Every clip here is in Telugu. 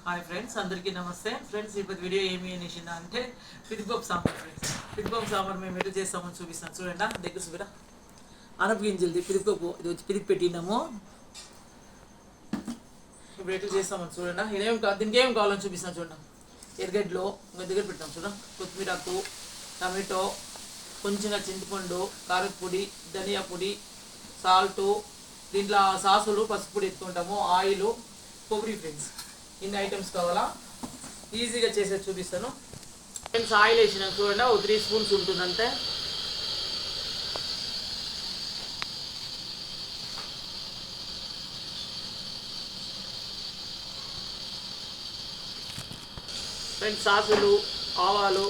హాయ్ ఫ్రెండ్స్, అందరికీ నమస్తే ఫ్రెండ్స్. ఇప్పుడు వీడియో ఏమి అనేసిందా అంటే పిదిపప్పు సాంబార్ ఫ్రెండ్స్. పిదిపప్పు సాంబార్ మేము ఎటు చేస్తామని చూపిస్తాను చూడండి. దగ్గర చూపిరా. అనప గింజలది పిదిపప్పు ఇది వచ్చి పిదిపి పెట్టినాము. ఇప్పుడు ఎటు చేస్తామని చూడండి. దీనికి ఏం కావాలని చూపిస్తాను చూడండి. ఎర్రగడ్డలో ఇంకా దగ్గర పెట్టాం చూడండి. కొత్తిమీరకు, టమాటో, కొంచెంగా చింతపండు, కారపొడి, ధనియా పొడి, సాల్టు, దీంట్లో సాసులు, పసుపు పొడి ఎత్తుకుంటాము, ఆయిల్, కొబ్బరి ఫ్రెండ్స్. ఇన్ని ఐటమ్స్ కావాలా, ఈజీగా చేసేది చూపిస్తాను ఫ్రెండ్స్. ఆయిల్ వేసిన చూడండి, ఒక 3 స్పూన్స్ ఉంటుందంటే. ఫ్రెండ్స్ సాసులు, ఆవాలు,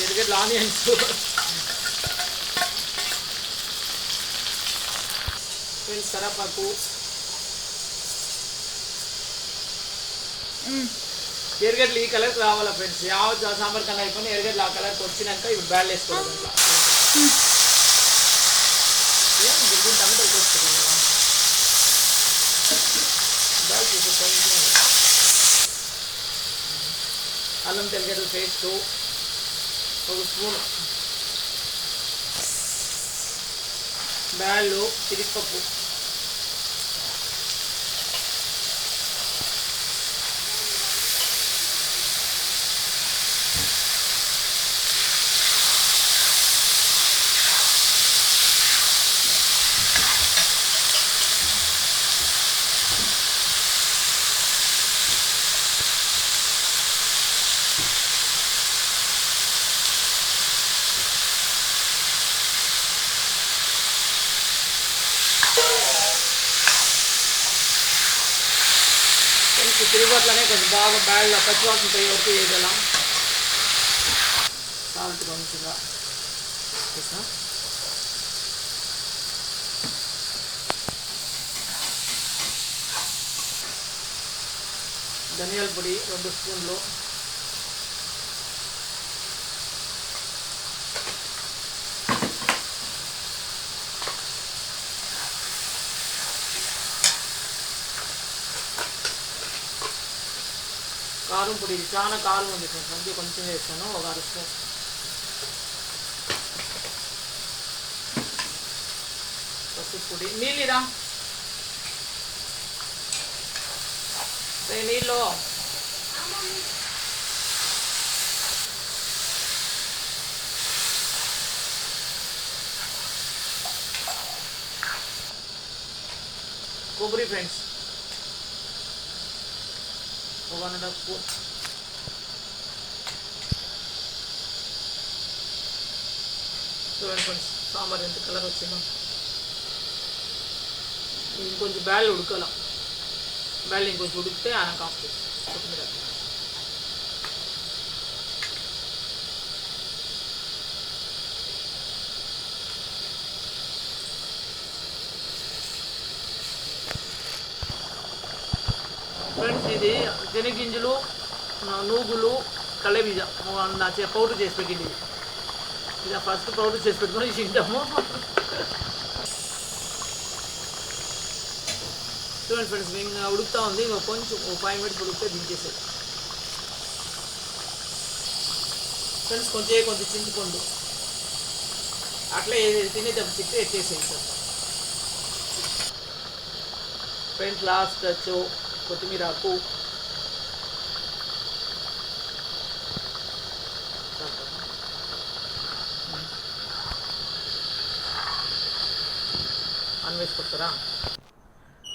ఎర్రగడ్డలు, ఆనియన్స్, ఫ్రెండ్స్ కరివేపాకు, ఎర్రగడ్డలు ఈ కలర్కి రావాలా ఫ్రెండ్స్. సాంబార్ కన్నా అయిపోయి ఎర్రగడ్డలు ఆ కలర్కి వచ్చినాక ఇప్పుడు బ్యాల్ వేసుకోవాలి. టమాటో కోసుకుంటాం కదా, బ్యాల్ చూసుకుంటాం. అల్లం తెల్లగడ్డల పేస్టు 1 స్పూన్, బ్యాళ్ళు, చిరిపప్పు, తిరుగుబాట్లనే కొంచెం బాగా బ్యాడ్లో పచ్చివాసన పోయే వరకు వేయగలం. సాల్ట్ కొంచెంగా వేసా, ధనియాల పొడి 2 స్పూన్లు, కారం పొడి. ఇది చాలా కారం ఉంది ఫ్రెండ్స్, అందుకే కొంచెం వేస్తాను, ఒక 1/2 స్పూన్. పసుపు పొడి, నీళ్ళిరా నీళ్ళు, కొబ్బరి ఫ్రెండ్స్ 1.5 స్పూన్, చూడండి ఫ్రెండ్స్ సాంబార్ ఎంత కలర్ వచ్చిందో. ఇంకొంచెం బ్యాల్ ఉడకాల, బ్యాల్ ఇంకొంచెం ఉడికితే ఆయన కాస్త కొత్తిమీర. ఫ్రెండ్స్ ఇది శనగింజలు, నూగులు, కళ్ళబీజ పౌడర్ చేసి పెట్టింది. ఇది ఫస్ట్ పౌడర్ చేసి పెట్టుకొని తింటాము. చూడండి ఫ్రెండ్స్ ఇంకా ఉడుకుతూ ఉంది, ఇంకా కొంచెం 5 మినిట్స్ ఉడికితే దించేసేది ఫ్రెండ్స్. కొంచెం చింతపండు అట్లా తినేటప్పుడు తిట్టి ఎట్టేసేది సార్ ఫ్రెండ్స్. లాస్ట్ టచ్ కొత్తిమీరకు, అన్నం వేసుకొస్తారా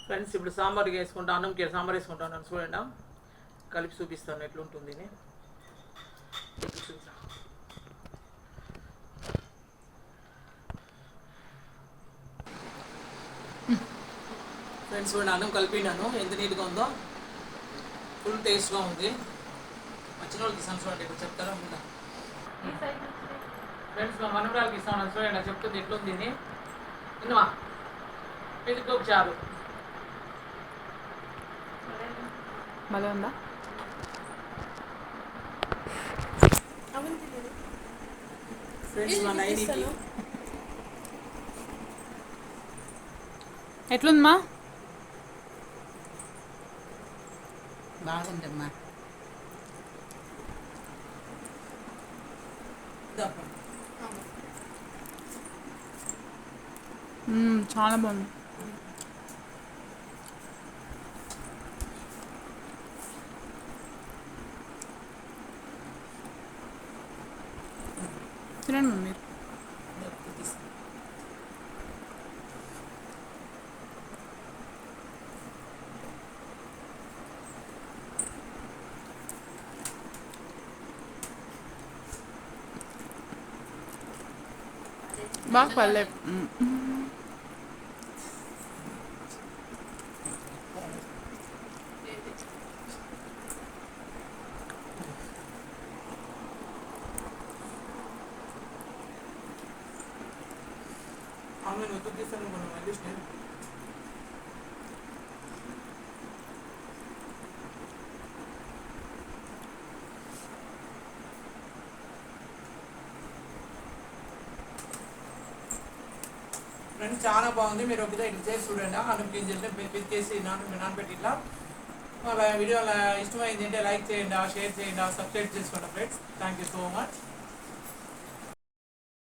ఫ్రెండ్స్. ఇప్పుడు సాంబార్కి వేసుకుంటా, అన్నంకి సాంబార్ వేసుకుంటాను చూడండి. కలిపి చూపిస్తాను ఎట్లుంటుంది. ఫ్రెండ్స్ చూడండి, అన్నం కలిపినాను, ఎంత నీట్గా ఉందో, ఫుల్ టేస్ట్గా ఉంది. వచ్చిన వాళ్ళకి ఇస్తాను చూడండి. ఇప్పుడు చెప్తారా ఉంటా ఫ్రెండ్స్. మా మనవరాలకి ఇస్తాను చూడండి, చెప్తుంది ఎట్లుంది ఇది. విన్నవా పిదిపప్పు చారు భలే ఉందా? ఫ్రెండ్స్ మా నైనికి ఎట్లుందమ్మా? బాగుందమ్మా. ఇదప్ప. చాలా బాగుంది. తినండి మీరు. ఇదప్ప తీసుకో. బాగా పర్లేదు. ఆమె నువ్వు తీస్తాను మనం అడ్జస్ట్ నేను ఫ్రెండ్స్ చాలా బాగుంది. మీరు ఒకసారి ఇట్లా చేసి చూడండి. అన్నం గింజలు పెరికేసి నానబెట్టి ఇట్లా వీడియో ఇష్టమైంది అంటే లైక్ చేయండి, షేర్ చేయండి, సబ్స్క్రైబ్ చేసుకోండి friends. Thank you so much.